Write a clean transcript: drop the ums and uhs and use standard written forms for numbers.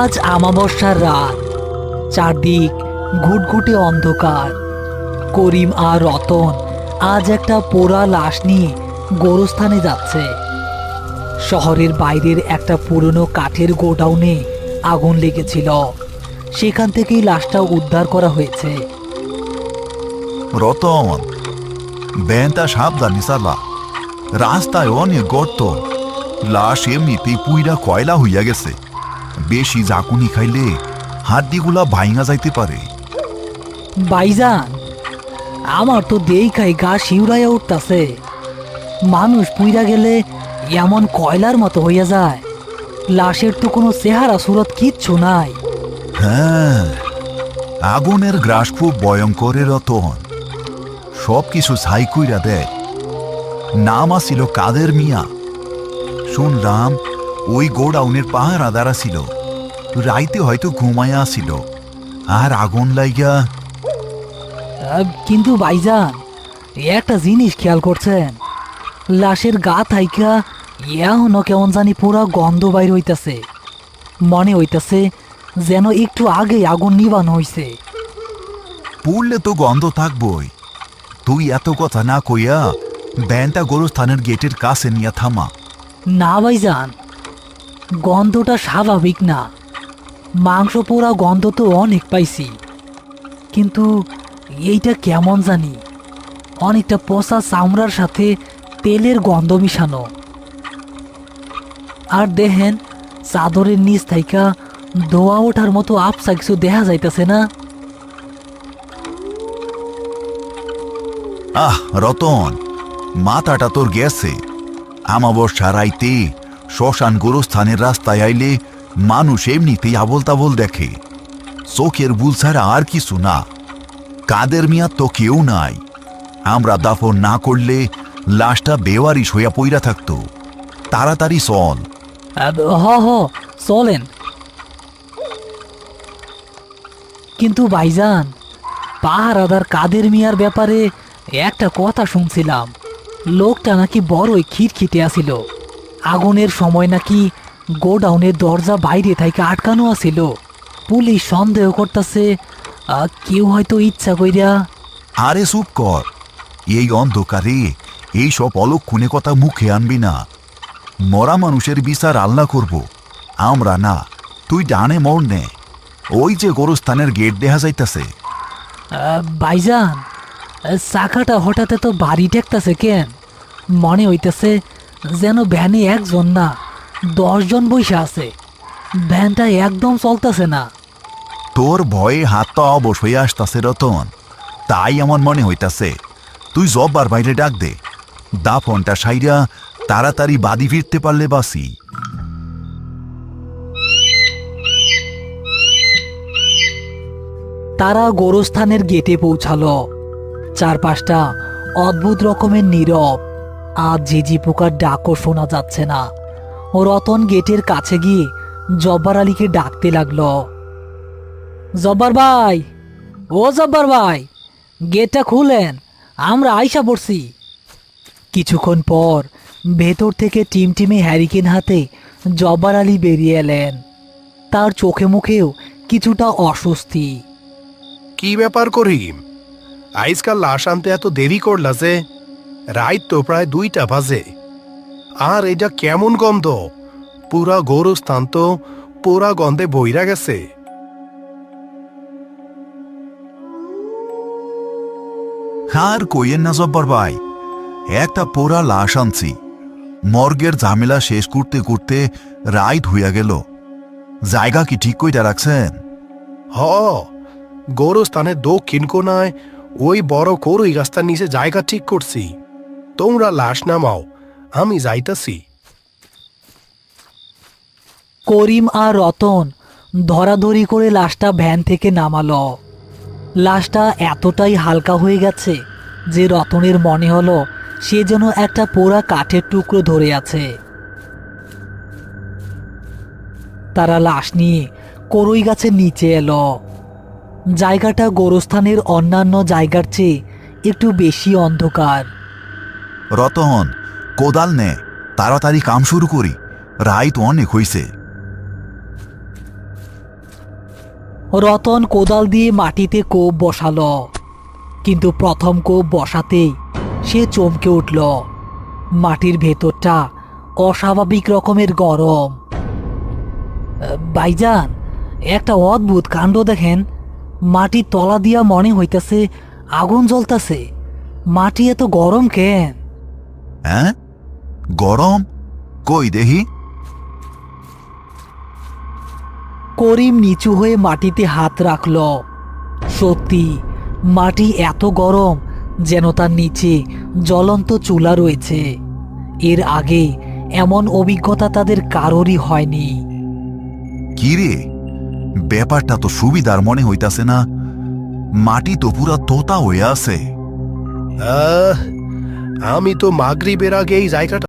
আজ আমাবস্যার রাত, চারদিক ঘুটঘুটে অন্ধকার। করিম আর রতন আজ একটা পোড়া লাশ নিয়ে গোরস্থানে যাচ্ছে। শহরের বাইরের একটা পুরনো কাঠের গোডাউনে আগুন লেগেছিল, সেখান থেকেই লাশটা উদ্ধার করা হয়েছে। রতন, ব্যানটা সাবধানে চালা, রাস্তায় অনেক গর্ত, লাশ এমনিতেই পুইরা কয়লা হইয়া গেছে। বেশি জাকুনি খাইলে হাড্ডিগুলা ভাইঙা যাইতে পারে। বাইজান, আমার তো দেখাই গা শিউরাইয়া উঠতাছে। মানুষ পুইরা গেলে এমন কয়লার মতো হইয়া যায়, লাশের তো কোনো চেহারা সুরত কিচ্ছু নাই। হ্যাঁ, আগুনের গ্রাস খুব ভয়ঙ্কর রতন, সব কিছু ছাই কইরা দেয়। নাম আসিল কাদের মিয়া। শুনলাম ওই গোডাউনের পাহারাদারা ছিল, রাইতে হয়তো ঘুমাইয়া আসিল আর আগুন লাইগা। কিন্তু ভাইজান, একটা জিনিস খেয়াল করছেন? লাশের গা থাইকা এখনো কেমন জানি পুরা গন্ধ বাইর হইতাছে। মনে হইতাছে যেন একটু আগে আগুন নিবানো হইছে। পুড়লে তো গন্ধ থাকবই। তুই এত কথা না কইয়া ব্যানটা গোরস্থানের গেটের কাছে নিয়ে থামা। না ভাইজান, গন্ধটা স্বাভাবিক না। মাংস পোড়া গন্ধ তো অনেক পাইছি, কিন্তু এইটা কেমন জানি অনেকটা পচা চামড়ার সাথে তেলের গন্ধ মিশানো। আর দেখেন, চাদরের নিচ থাইকা ধোয়া ওঠার মতো আবসা কিছু দেখা যাইতেছে না? আহ রতন, মাথাটা তোর গেছে। আমাবস্যা রাইতে শ্মশান গোরস্থানের রাস্তায় আইলে মানুষ এমনিতেই আবল তাবল দেখে। চোখের ভুল ছাড়া আর কিছু না। কাদের মিয়া তো কেউ নাই। আমরা দাফন না করলে লাশটা বেওয়ারিশ হইয়া পইরা থাকতো। তাড়াতাড়ি চল। হ হ, চলেন। কিন্তু ভাইজান, পাহারাদার কাদের মিয়ার ব্যাপারে একটা কথা শুনছিলাম। লোকটা নাকি বড়ই খিটখিটে আছিল। আগুনের সময় নাকি গোডাউনের দরজা বাইরে থেকে আটকানো আছিল। পুলিশ সন্দেহ করতেছে কেউ হয়তো ইচ্ছা কইরা। আরে চুপ কর, এই অন্ধকারে এই সব অলক্ষণে কথা মুখে আনবি না। মরা মানুষের বিচার আল্লাহ করব, আমরা না। তুই ডানে মোড় নে, ওই যে গোরস্থানের গেট দেখা যাইতাছে। ভাইজান, চাকাটা হঠাৎ তো বাড়ি ঠেকতেছে কেন? মনে হইতেছে যেন ভ্যানে একজন না 10 জন বইসা আছে। ভ্যানটা একদম চলতেছে না। তোর ভয়ে হাতটা অবশ হয়ে আসতাছে রতন, তাই আমার মনে হইতাছে। তুই জব্বার বাইরে ডাক দে, দাফনটা সাইরা তাড়াতাড়ি বাড়ি ফিরতে পারলে বাসি। তারা গোরস্থানের গেটে পৌঁছালো। চারপাশটা অদ্ভুত রকমের নীরব, আর ঝিঝি পোকার ডাকও শোনা যাচ্ছে না। রতন গেটের কাছে গিয়ে জব্বার আলীকে ডাকতে লাগলো। জব্বার ভাই, ও জব্বার ভাই, গেটটা খুলেন, আমরা আইসা পড়ছি। কিছুক্ষণ পর ভেতর থেকে টিমটিমে হ্যারিকেন হাতে জব্বার আলী বেরিয়ে এলেন। তার চোখে মুখেও কিছুটা অস্বস্তি। কি ব্যাপার করিম, আজকাল লাশ আনতে এত দেরি করলা যে? রাত তো প্রায় 2টা বাজে। আর এটা কেমন গন্ধ! পুরা গোরস্থান তো পুরা গন্ধে বইরা গেছে। আর কইয়েন না জব্বার ভাই, একটা পোড়া লাশ আনছি। মর্গের ঝামেলা শেষ করতে করতে রাইত হইয়া গেল। জায়গা কি ঠিক কইটা রাখছেন? হ, গোরস্থানের দক্ষিণ কোনায় ওই বড় করই গাছটার নিচে জায়গা ঠিক করছি। তোমরা লাশ নামাও, আমি যাইতাছি। করিম আর রতন ধরাধরি করে লাশটা ভ্যান থেকে নামালো। লাশটা এতটাই হালকা হয়ে গেছে যে রতনের মনে হলো সে যেন একটা পোড়া কাঠের টুকরো ধরে আছে। তারা লাশ নিয়ে করই গাছের নিচে এলো। জায়গাটা গোরস্থানের অন্যান্য জায়গার চেয়ে একটু বেশি অন্ধকার। রতন, কোদাল নে, তাড়াতাড়ি কাম শুরু করি, রাত অনেক হইছে। রতন কোদাল দিয়ে মাটিতে কোপ বসালো, কিন্তু প্রথম কোপ বসাতেই সে চমকে উঠল। মাটির ভেতরটা অস্বাভাবিক রকমের গরম। ভাইজান, একটা অদ্ভুত কাণ্ড দেখেন। মাটির তলা দিয়া মনে হইতেছে আগুন জ্বলতেছে। মাটি এত গরম কেন? হ্যাঁ, গরম? কই দেখি। করিম নিচু হয়ে মাটিতে হাত রাখল। সত্যি, মাটি এত গরম যেন তার নিচে জ্বলন্ত চুলা রয়েছে। এর আগে এমন অভিজ্ঞতা তাদের কারোরই হয়নি। কি রে, ব্যাপারটা তো সুবিধার মনে হইতাছে না। মাটি তো পুরা তোতা হয়ে আছে। আমি তো মাগরিবের আগে এই জায়গাটা